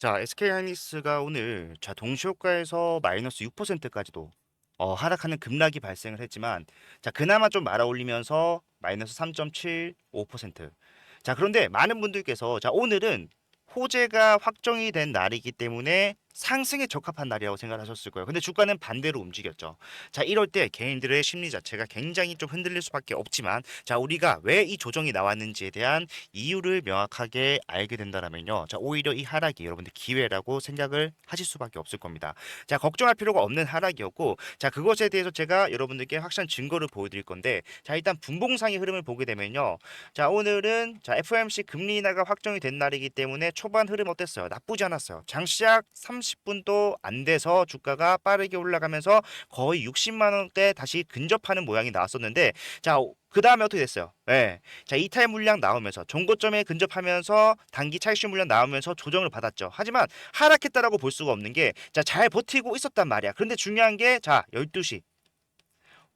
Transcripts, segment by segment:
자, SK 하이닉스가 오늘 자 동시효과에서 마이너스 6%까지도 하락하는 급락이 발생을 했지만 자 그나마 좀 말아올리면서 마이너스 3.75%. 자 그런데 많은 분들께서 자 오늘은 호재가 확정이 된 날이기 때문에 상승에 적합한 날이라고 생각하셨을 거예요. 근데 주가는 반대로 움직였죠. 자 이럴 때 개인들의 심리 자체가 굉장히 좀 흔들릴 수밖에 없지만 자 우리가 왜 이 조정이 나왔는지에 대한 이유를 명확하게 알게 된다면요. 자, 오히려 이 하락이 여러분들 기회라고 생각을 하실 수밖에 없을 겁니다. 자, 걱정할 필요가 없는 하락이었고, 자, 그것에 대해서 제가 여러분들께 확실한 증거를 보여드릴 건데, 자, 일단 분봉상의 흐름을 보게 되면요. 자, 오늘은 자, FOMC 금리 인하가 확정이 된 날이기 때문에 초반 흐름 어땠어요? 나쁘지 않았어요. 장시작 30분도 안 돼서 주가가 빠르게 올라가면서 거의 60만 원대 다시 근접하는 모양이 나왔었는데, 자, 그 다음에 어떻게 됐어요? 예. 자, 이탈 물량 나오면서 종고점에 근접하면서 단기 차익실 물량 나오면서 조정을 받았죠. 하지만 하락했다라고 볼 수가 없는 게 자, 잘 버티고 있었단 말이야. 그런데 중요한 게 자, 12시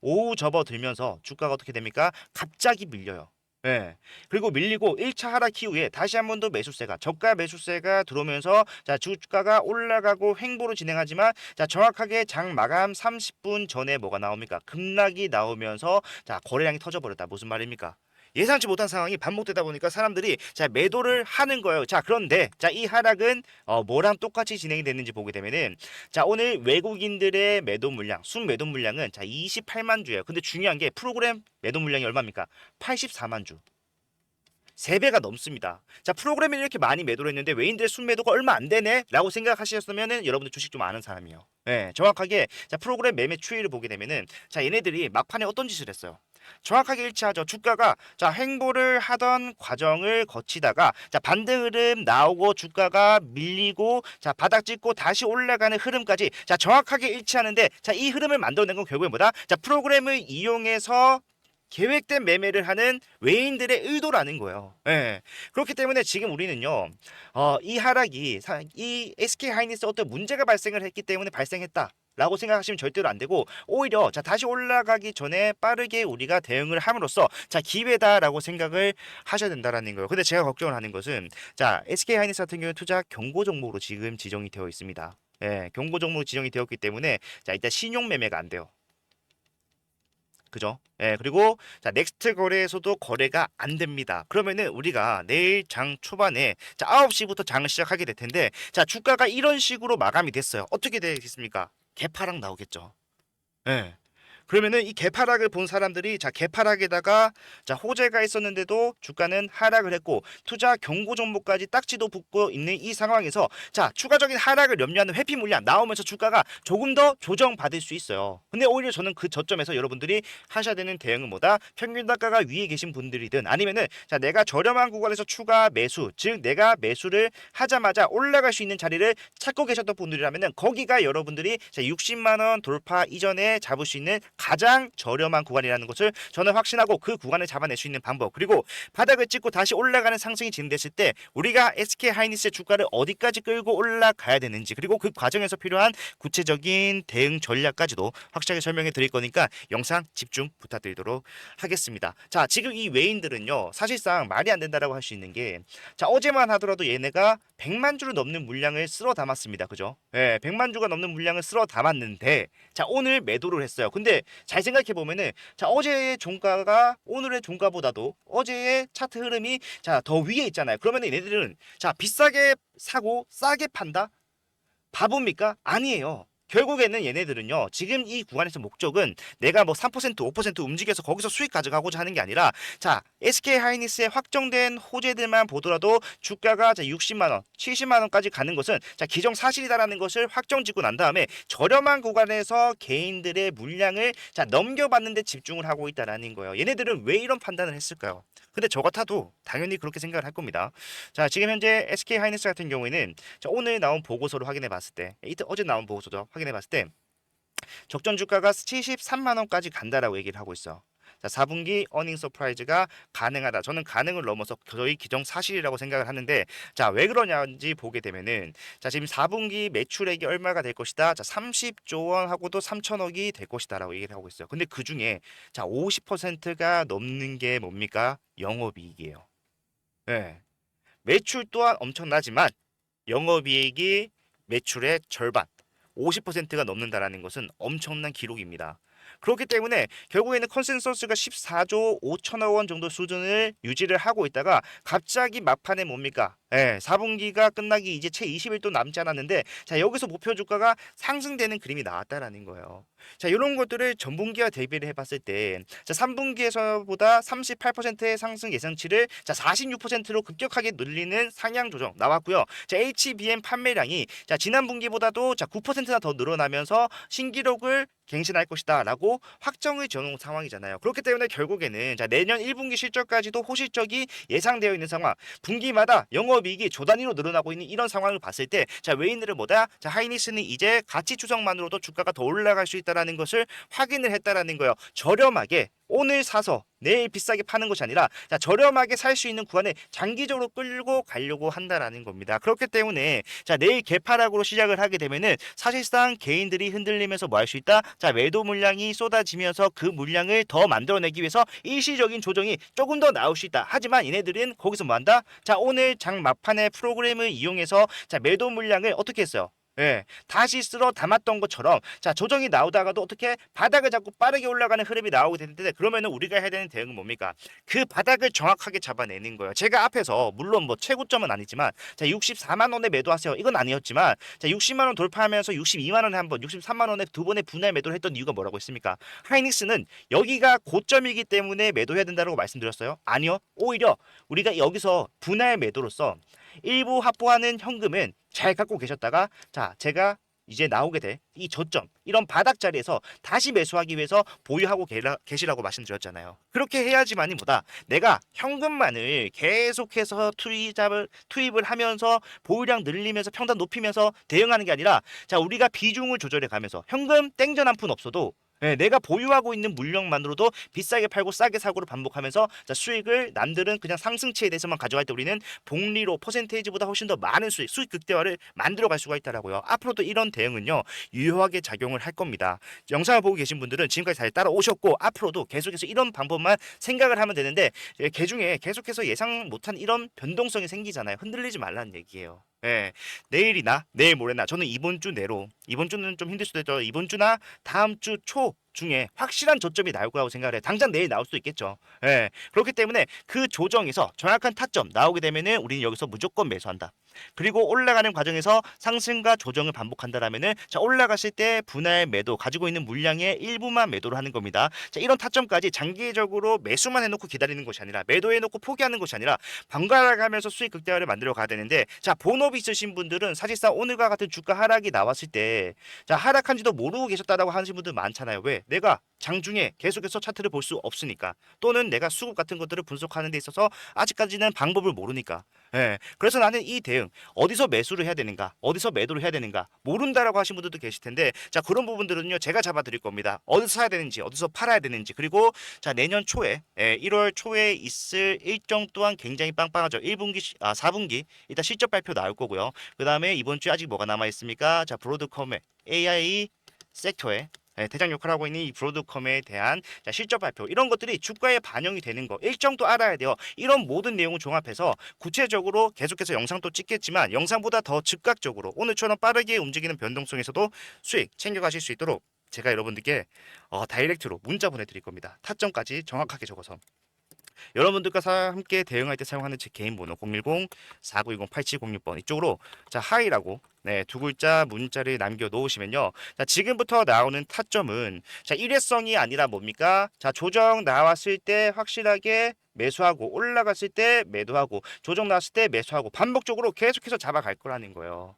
오후 접어들면서 주가가 어떻게 됩니까? 갑자기 밀려요. 예. 그리고 밀리고 1차 하락 이후에 다시 한 번 더 매수세가 저가 매수세가 들어오면서 자 주가가 올라가고 횡보로 진행하지만 자 정확하게 장 마감 30분 전에 뭐가 나옵니까? 급락이 나오면서 자 거래량이 터져버렸다. 무슨 말입니까? 예상치 못한 상황이 반복되다 보니까 사람들이 자 매도를 하는 거예요. 자 그런데 자 이 하락은 뭐랑 똑같이 진행이 됐는지 보게 되면은 자 오늘 외국인들의 매도 물량 순매도 물량은 자 28만 주예요. 근데 중요한 게 프로그램 매도 물량이 얼마입니까? 84만 주. 3배가 넘습니다. 자, 프로그램이 이렇게 많이 매도를 했는데 외인들의 순매도가 얼마 안 되네? 라고 생각하셨으면은 여러분들 주식 좀 아는 사람이에요. 네, 정확하게 자, 프로그램 매매 추이를 보게 되면은 자, 얘네들이 막판에 어떤 짓을 했어요? 정확하게 일치하죠. 주가가 자, 횡보를 하던 과정을 거치다가 자, 반등 흐름 나오고 주가가 밀리고 자, 바닥 찍고 다시 올라가는 흐름까지 자, 정확하게 일치하는데 자, 이 흐름을 만들어낸 건 결국에 뭐다? 자, 프로그램을 이용해서 계획된 매매를 하는 외인들의 의도라는 거예요. 예. 그렇기 때문에 지금 우리는요, 이 하락이 이 SK 하이닉스 어떤 문제가 발생을 했기 때문에 발생했다. 라고 생각하시면 절대로 안 되고 오히려 자 다시 올라가기 전에 빠르게 우리가 대응을 함으로써 자 기회다라고 생각을 하셔야 된다라는 거예요. 근데 제가 걱정을 하는 것은 자 SK 하이닉스 같은 경우는 투자 경고 종목으로 지금 지정이 되어 있습니다. 예, 경고 종목으로 지정이 되었기 때문에 자 일단 신용 매매가 안 돼요. 그죠? 예, 그리고 자, 넥스트 거래에서도 거래가 안 됩니다. 그러면은 우리가 내일 장 초반에 자, 9시부터 장을 시작하게 될 텐데 자, 주가가 이런 식으로 마감이 됐어요. 어떻게 되겠습니까? 개파락 나오겠죠. 예. 그러면은 이 개파락을 본 사람들이 자 개파락에다가 자 호재가 있었는데도 주가는 하락을 했고 투자 경고 종목까지 딱지도 붙고 있는 이 상황에서 자 추가적인 하락을 염려하는 회피 물량 나오면서 주가가 조금 더 조정받을 수 있어요. 근데 오히려 저는 그 저점에서 여러분들이 하셔야 되는 대응은 뭐다? 평균 단가가 위에 계신 분들이든 아니면은 자 내가 저렴한 구간에서 추가 매수 즉 내가 매수를 하자마자 올라갈 수 있는 자리를 찾고 계셨던 분들이라면은 거기가 여러분들이 자 60만 원 돌파 이전에 잡을 수 있는 가장 저렴한 구간이라는 것을 저는 확신하고 그 구간을 잡아낼 수 있는 방법 그리고 바닥을 찍고 다시 올라가는 상승이 진행됐을 때 우리가 SK 하이닉스의 주가를 어디까지 끌고 올라가야 되는지 그리고 그 과정에서 필요한 구체적인 대응 전략까지도 확실하게 설명해 드릴 거니까 영상 집중 부탁드리도록 하겠습니다. 자 지금 이 외인들은요 사실상 말이 안 된다라고 할 수 있는 게 자 어제만 하더라도 얘네가 100만 주를 넘는 물량을 쓸어 담았습니다. 그죠? 예, 100만 주가 넘는 물량을 쓸어 담았는데 자 오늘 매도를 했어요. 근데 잘 생각해 보면은 자 어제의 종가가 오늘의 종가보다도 어제의 차트 흐름이 자 더 위에 있잖아요. 그러면은 얘네들은 자 비싸게 사고 싸게 판다? 바보입니까? 아니에요. 결국에는 얘네들은요. 지금 이 구간에서 목적은 내가 뭐 3% 5% 움직여서 거기서 수익 가져가고자 하는 게 아니라 자 SK 하이닉스의 확정된 호재들만 보더라도 주가가 자 60만 원, 70만 원까지 가는 것은 자 기정사실이다라는 것을 확정짓고 난 다음에 저렴한 구간에서 개인들의 물량을 자 넘겨받는 데 집중을 하고 있다라는 거예요. 얘네들은 왜 이런 판단을 했을까요? 근데 저 같아도 당연히 그렇게 생각을 할 겁니다. 자 지금 현재 SK 하이닉스 같은 경우에는 자, 오늘 나온 보고서를 확인해 봤을 때 이틀 어제 나온 보고서죠. 확인해 봤을 때 적정 주가가 73만 원까지 간다라고 얘기를 하고 있어. 자, 4분기 어닝 서프라이즈가 가능하다. 저는 가능을 넘어서 거의 기정사실이라고 생각을 하는데 자, 왜 그러냐는지 보게 되면은 자, 지금 4분기 매출액이 얼마가 될 것이다. 자, 30조 원하고도 3천억이 될 것이다라고 얘기를 하고 있어요. 근데 그중에 자, 50%가 넘는 게 뭡니까? 영업이익이에요. 예. 매출 또한 엄청나지만 영업이익이 매출의 절반, 50%가 넘는다라는 것은 엄청난 기록입니다. 그렇기 때문에 결국에는 컨센서스가 14조 5천억 원 정도 수준을 유지를 하고 있다가 갑자기 막판에 뭡니까? 4분기가 끝나기 이제 채 20일도 남지 않았는데 자 여기서 목표 주가가 상승되는 그림이 나왔다라는 거예요. 자 이런 것들을 전분기와 대비를 해봤을 때 자 3분기에서보다 38%의 상승 예상치를 자 46%로 급격하게 늘리는 상향 조정 나왔고요. 자 HBM 판매량이 자 지난 분기보다도 자 9%나 더 늘어나면서 신기록을 갱신할 것이다라고 확정을 지어놓은 상황이잖아요. 그렇기 때문에 결국에는 자 내년 1분기 실적까지도 호실적이 예상되어 있는 상황, 분기마다 영업이익이 조 단위로 늘어나고 있는 이런 상황을 봤을 때 자 외인들은 뭐다? 자 하이닉스는 이제 가치 추정만으로도 주가가 더 올라갈 수 있다라는 것을 확인을 했다라는 거예요. 저렴하게 오늘 사서 내일 비싸게 파는 것이 아니라 자 저렴하게 살 수 있는 구간에 장기적으로 끌고 가려고 한다라는 겁니다. 그렇기 때문에 자 내일 개파락으로 시작을 하게 되면은 사실상 개인들이 흔들리면서 뭐 할 수 있다? 자 매도 물량이 쏟아지면서 그 물량을 더 만들어내기 위해서 일시적인 조정이 조금 더 나올 수 있다. 하지만 얘네들은 거기서 뭐 한다? 자 오늘 장 막판의 프로그램을 이용해서 자 매도 물량을 어떻게 했어요? 다시 쓸어 담았던 것처럼 자 조정이 나오다가도 어떻게 바닥을 잡고 빠르게 올라가는 흐름이 나오게 되는데 그러면은 우리가 해야 되는 대응은 뭡니까? 그 바닥을 정확하게 잡아내는 거예요. 제가 앞에서 물론 뭐 최고점은 아니지만 자 64만 원에 매도하세요. 이건 아니었지만 자 60만 원 돌파하면서 62만 원에 한 번, 63만 원에 두 번의 분할 매도를 했던 이유가 뭐라고 했습니까? 하이닉스는 여기가 고점이기 때문에 매도해야 된다고 말씀드렸어요. 아니요. 오히려 우리가 여기서 분할 매도로서 일부 확보하는 현금은 잘 갖고 계셨다가 자 제가 이제 나오게 될 이 저점 이런 바닥 자리에서 다시 매수하기 위해서 보유하고 계시라고 말씀드렸잖아요. 그렇게 해야지만이 뭐다 내가 현금만을 계속해서 투입을 하면서 보유량 늘리면서 평단 높이면서 대응하는 게 아니라 자 우리가 비중을 조절해 가면서 현금 땡전 한 푼 없어도 내가 보유하고 있는 물량만으로도 비싸게 팔고 싸게 사고를 반복하면서 자, 수익을 남들은 그냥 상승치에 대해서만 가져갈 때 우리는 복리로 퍼센테이지보다 훨씬 더 많은 수익 극대화를 만들어 갈 수가 있다라고요. 앞으로도 이런 대응은요 유효하게 작용을 할 겁니다. 영상을 보고 계신 분들은 지금까지 잘 따라오셨고 앞으로도 계속해서 이런 방법만 생각을 하면 되는데 개중에 계속해서 예상 못한 이런 변동성이 생기잖아요. 흔들리지 말라는 얘기예요. 내일이나 내일 모레나 저는 이번 주 내로 이번 주는 좀 힘들 수도 있죠. 이번 주나 다음 주 초 중에 확실한 저점이 나올 거라고 생각을 해요. 당장 내일 나올 수도 있겠죠. 그렇기 때문에 그 조정에서 정확한 타점 나오게 되면은 우리는 여기서 무조건 매수한다. 그리고 올라가는 과정에서 상승과 조정을 반복한다라면은 자 올라갔을 때 분할 매도 가지고 있는 물량의 일부만 매도를 하는 겁니다. 자 이런 타점까지 장기적으로 매수만 해놓고 기다리는 것이 아니라 매도해놓고 포기하는 것이 아니라 번갈아 가면서 수익 극대화를 만들어 가야 되는데 자 본업이 있으신 분들은 사실상 오늘과 같은 주가 하락이 나왔을 때 자 하락한지도 모르고 계셨다라고 하시는 분들 많잖아요. 왜? 내가 장중에 계속해서 차트를 볼 수 없으니까 또는 내가 수급 같은 것들을 분석하는 데 있어서 아직까지는 방법을 모르니까 그래서 나는 이 대응 어디서 매수를 해야 되는가 어디서 매도를 해야 되는가 모른다라고 하신 분들도 계실 텐데 자 그런 부분들은요 제가 잡아 드릴 겁니다. 어디서 사야 되는지 어디서 팔아야 되는지 그리고 자 내년 초에 1월 초에 있을 일정 또한 굉장히 빵빵하죠. 4분기 일단 실적 발표 나올 거고요. 그 다음에 이번 주에 아직 뭐가 남아 있습니까? 자 브로드컴의 AI 섹터에 대장 역할을 하고 있는 이 브로드컴에 대한 자, 실적 발표 이런 것들이 주가에 반영이 되는 거 일정도 알아야 돼요. 이런 모든 내용을 종합해서 구체적으로 계속해서 영상도 찍겠지만 영상보다 더 즉각적으로 오늘처럼 빠르게 움직이는 변동성에서도 수익 챙겨가실 수 있도록 제가 여러분들께 다이렉트로 문자 보내드릴 겁니다. 타점까지 정확하게 적어서 여러분들과 함께 대응할 때 사용하는 제 개인 번호 010-4920-8706번 이쪽으로 자 하이라고 두 글자 문자를 남겨 놓으시면요. 자, 지금부터 나오는 타점은 자, 일회성이 아니라 뭡니까? 자, 조정 나왔을 때 확실하게 매수하고 올라갔을 때 매도하고 조정 나왔을 때 매수하고 반복적으로 계속해서 잡아갈 거라는 거예요.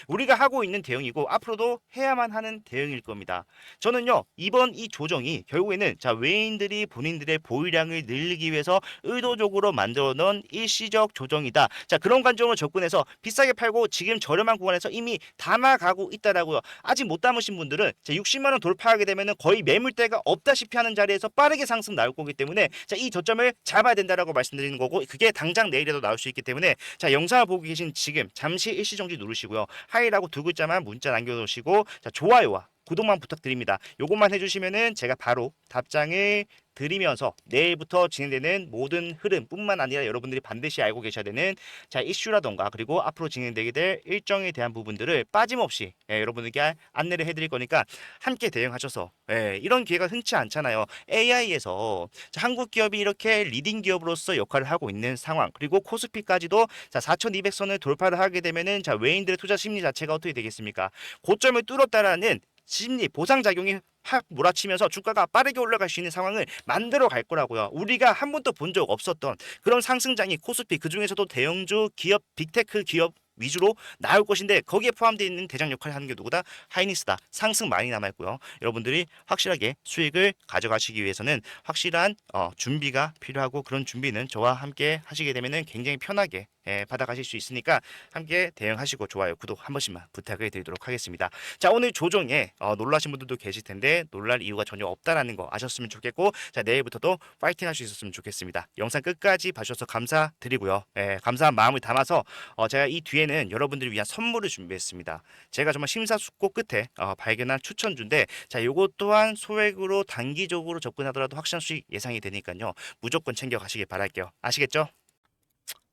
우리가 하고 있는 대응이고 앞으로도 해야만 하는 대응일 겁니다. 저는요. 이번 이 조정이 결국에는 자, 외인들이 본인들의 보유량을 늘리기 위해서 의도적으로 만들어 놓은 일시적 조정이다. 자, 그런 관점으로 접근해서 비싸게 팔고 지금 저렴한 구간에서 이미 담아가고 있다라고요. 아직 못 담으신 분들은 60만 원 돌파하게 되면은 거의 매물대가 없다시피 하는 자리에서 빠르게 상승 나올 거기 때문에 자, 이 저점을 잡아야 된다라고 말씀드리는 거고 그게 당장 내일에도 나올 수 있기 때문에 자, 영상을 보고 계신 지금 잠시 일시정지 누르시고요. 하이라고 두 글자만 문자 남겨놓으시고 자, 좋아요와 구독만 부탁드립니다. 요것만 해주시면은 제가 바로 답장을 드리면서 내일부터 진행되는 모든 흐름뿐만 아니라 여러분들이 반드시 알고 계셔야 되는 자 이슈라던가 그리고 앞으로 진행되게 될 일정에 대한 부분들을 빠짐없이 여러분들께 안내를 해드릴 거니까 함께 대응하셔서 이런 기회가 흔치 않잖아요. AI에서 한국 기업이 이렇게 리딩 기업으로서 역할을 하고 있는 상황 그리고 코스피까지도 자 4,200선을 돌파를 하게 되면은 자 외인들의 투자 심리 자체가 어떻게 되겠습니까? 고점을 뚫었다라는 심리 보상 작용이 확 몰아치면서 주가가 빠르게 올라갈 수 있는 상황을 만들어 갈 거라고요. 우리가 한 번도 본 적 없었던 그런 상승장이 코스피 그 중에서도 대형주 기업 빅테크 기업 위주로 나올 것인데 거기에 포함되어 있는 대장 역할을 하는 게 누구다? 하이닉스다. 상승 많이 남아있고요. 여러분들이 확실하게 수익을 가져가시기 위해서는 확실한 준비가 필요하고 그런 준비는 저와 함께 하시게 되면 굉장히 편하게 받아가실 수 있으니까 함께 대응하시고 좋아요, 구독 한 번씩만 부탁을 드리도록 하겠습니다. 자 오늘 조정에 놀라신 분들도 계실 텐데 놀랄 이유가 전혀 없다라는 거 아셨으면 좋겠고 자 내일부터도 파이팅 할 수 있었으면 좋겠습니다. 영상 끝까지 봐주셔서 감사드리고요. 감사한 마음을 담아서 제가 이 뒤에는 여러분들을 위한 선물을 준비했습니다. 제가 정말 심사숙고 끝에 발견한 추천주인데 자 요것 또한 소액으로 단기적으로 접근하더라도 확실한 수익 예상이 되니까요. 무조건 챙겨 가시길 바랄게요. 아시겠죠?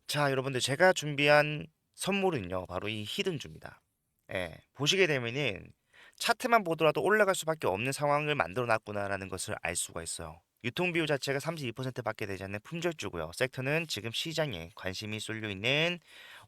자 여러분들 제가 준비한 선물은요 바로 이 히든주입니다. 보시게 되면은 차트만 보더라도 올라갈 수밖에 없는 상황을 만들어 놨구나라는 것을 알 수가 있어요. 유통 비율 자체가 32%밖에 되지 않는 품절주고요. 섹터는 지금 시장에 관심이 쏠려 있는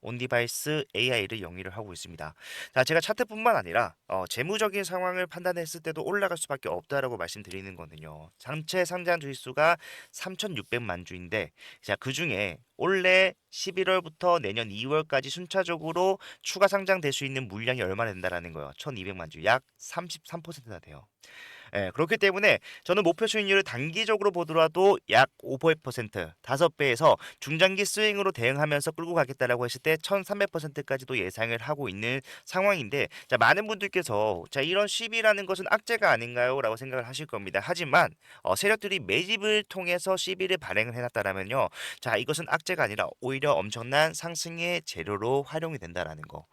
온디바이스 AI를 영위를 하고 있습니다. 자, 제가 차트뿐만 아니라 재무적인 상황을 판단했을 때도 올라갈 수밖에 없다라고 말씀드리는 거는요. 전체 상장 주식수가 3,600만 주인데, 자, 그 중에 올해 11월부터 내년 2월까지 순차적으로 추가 상장될 수 있는 물량이 얼마나 된다라는 거예요. 1,200만 주, 약 33%나 돼요. 그렇기 때문에 저는 목표 수익률을 단기적으로 보더라도 약 5%, 5배에서 중장기 스윙으로 대응하면서 끌고 가겠다라고 했을 때 1300%까지도 예상을 하고 있는 상황인데 자, 많은 분들께서 자, 이런 시비라는 것은 악재가 아닌가요? 라고 생각을 하실 겁니다. 하지만 세력들이 매집을 통해서 시비를 발행을 해놨다라면요. 자, 이것은 악재가 아니라 오히려 엄청난 상승의 재료로 활용이 된다라는 거.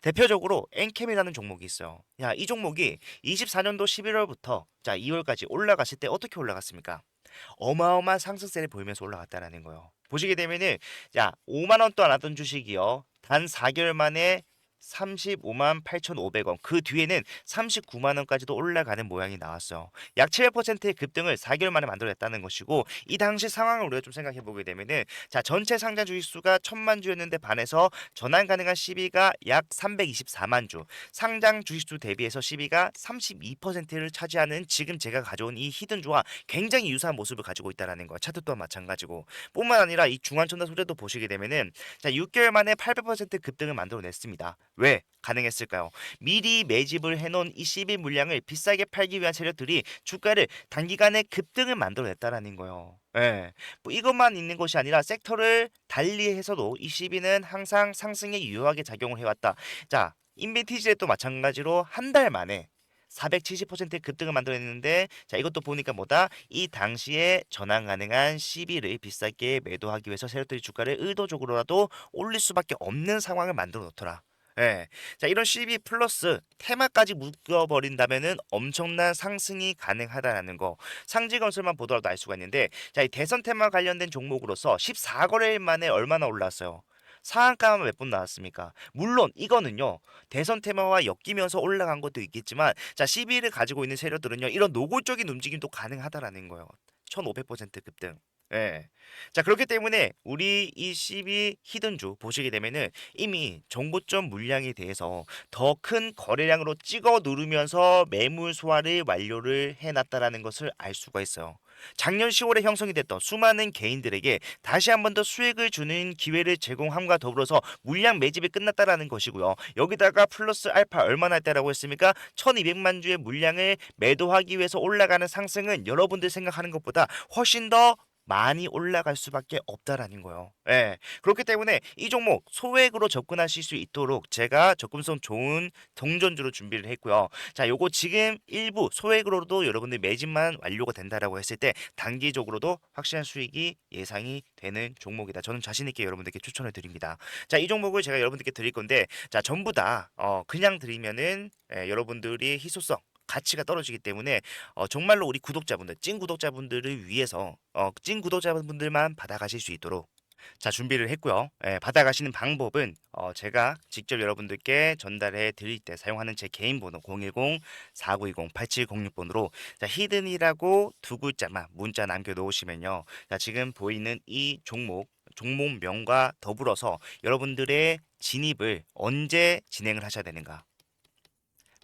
대표적으로 엔캠이라는 종목이 있어요. 야, 이 종목이 24년도 11월부터 자 2월까지 올라갔을 때 어떻게 올라갔습니까? 어마어마한 상승세를 보이면서 올라갔다라는 거예요. 보시게 되면은 자 5만 원도 안 하던 주식이요. 단 4개월 만에 35만 8,500원. 그 뒤에는 39만 원까지도 올라가는 모양이 나왔어요. 약 7%의 급등을 4개월 만에 만들어냈다는 것이고 이 당시 상황을 우리가 좀 생각해 보게 되면은 자 전체 상장 주식 수가 1,000만 주였는데 반해서 전환 가능한 시비가 약 324만 주. 상장 주식 수 대비해서 시비가 32%를 차지하는 지금 제가 가져온 이 히든주와 굉장히 유사한 모습을 가지고 있다라는 거. 차트 또한 마찬가지고. 뿐만 아니라 이 중환천사 소재도 보시게 되면은 자 6개월 만에 800% 급등을 만들어냈습니다. 왜 가능했을까요? 미리 매집을 해놓은 이 CB 물량을 비싸게 팔기 위한 세력들이 주가를 단기간에 급등을 만들어냈다라는 거예요. 뭐 이것만 있는 것이 아니라 섹터를 달리해서도 이 CB는 항상 상승에 유효하게 작용을 해왔다. 자, 인벤티지에도 마찬가지로 한 달 만에 470%의 급등을 만들어냈는데 자 이것도 보니까 뭐다 이 당시에 전환 가능한 CB를 비싸게 매도하기 위해서 세력들이 주가를 의도적으로라도 올릴 수밖에 없는 상황을 만들어 놓더라. 자 이런 CB 플러스 테마까지 묶어버린다면은 엄청난 상승이 가능하다라는 거 상지건설만 보더라도 알 수가 있는데 자 이 대선 테마 관련된 종목으로서 14거래일 만에 얼마나 올랐어요? 상한가만 몇 번 나왔습니까? 물론 이거는요 대선 테마와 엮이면서 올라간 것도 있겠지만 자 CB를 가지고 있는 세력들은요 이런 노골적인 움직임도 가능하다라는 거예요. 1500% 급등. 자 그렇기 때문에 우리 이 CB 히든주 보시게 되면은 이미 정보점 물량에 대해서 더 큰 거래량으로 찍어 누르면서 매물 소화를 완료를 해놨다라는 것을 알 수가 있어요. 작년 10월에 형성이 됐던 수많은 개인들에게 다시 한 번 더 수익을 주는 기회를 제공함과 더불어서 물량 매집이 끝났다라는 것이고요. 여기다가 플러스 알파 얼마나 했다라고 했습니까? 1200만 주의 물량을 매도하기 위해서 올라가는 상승은 여러분들 생각하는 것보다 훨씬 더 많이 올라갈 수밖에 없다라는 거예요. 그렇기 때문에 이 종목 소액으로 접근하실 수 있도록 제가 접근성 좋은 동전주로 준비를 했고요. 자, 요거 지금 일부 소액으로도 여러분들 매집만 완료가 된다라고 했을 때 단기적으로도 확실한 수익이 예상이 되는 종목이다. 저는 자신 있게 여러분들께 추천을 드립니다. 자, 이 종목을 제가 여러분들께 드릴 건데 자, 전부 다 그냥 드리면은 여러분들이 희소성 가치가 떨어지기 때문에 정말로 우리 구독자분들, 찐 구독자분들을 위해서 찐 구독자분들만 받아가실 수 있도록 자, 준비를 했고요. 예, 받아가시는 방법은 제가 직접 여러분들께 전달해 드릴 때 사용하는 제 개인 번호 010-4920-8706번으로 자, 히든이라고 두 글자만 문자 남겨 놓으시면요. 자, 지금 보이는 이 종목명과 더불어서 여러분들의 진입을 언제 진행을 하셔야 되는가?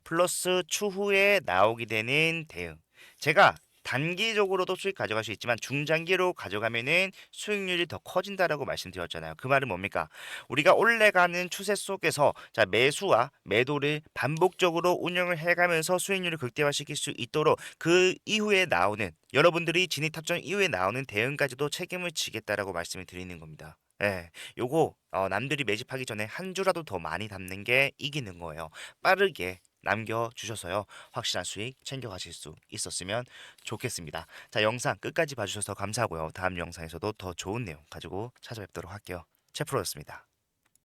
플러스 추후에 나오게 되는 대응. 제가 단기적으로도 수익 가져갈 수 있지만 중장기로 가져가면은 수익률이 더 커진다라고 말씀드렸잖아요. 그 말은 뭡니까? 우리가 올라가는 추세 속에서 자, 매수와 매도를 반복적으로 운영을 해가면서 수익률을 극대화시킬 수 있도록 그 이후에 나오는 여러분들이 진입 탑정 이후에 나오는 대응까지도 책임을 지겠다라고 말씀을 드리는 겁니다. 예, 요거 남들이 매집하기 전에 한 주라도 더 많이 담는 게 이기는 거예요. 빠르게 남겨주셔서요. 확실한 수익 챙겨가실 수 있었으면 좋겠습니다. 자, 영상 끝까지 봐주셔서 감사하고요. 다음 영상에서도 더 좋은 내용 가지고 찾아뵙도록 할게요. 채프로였습니다.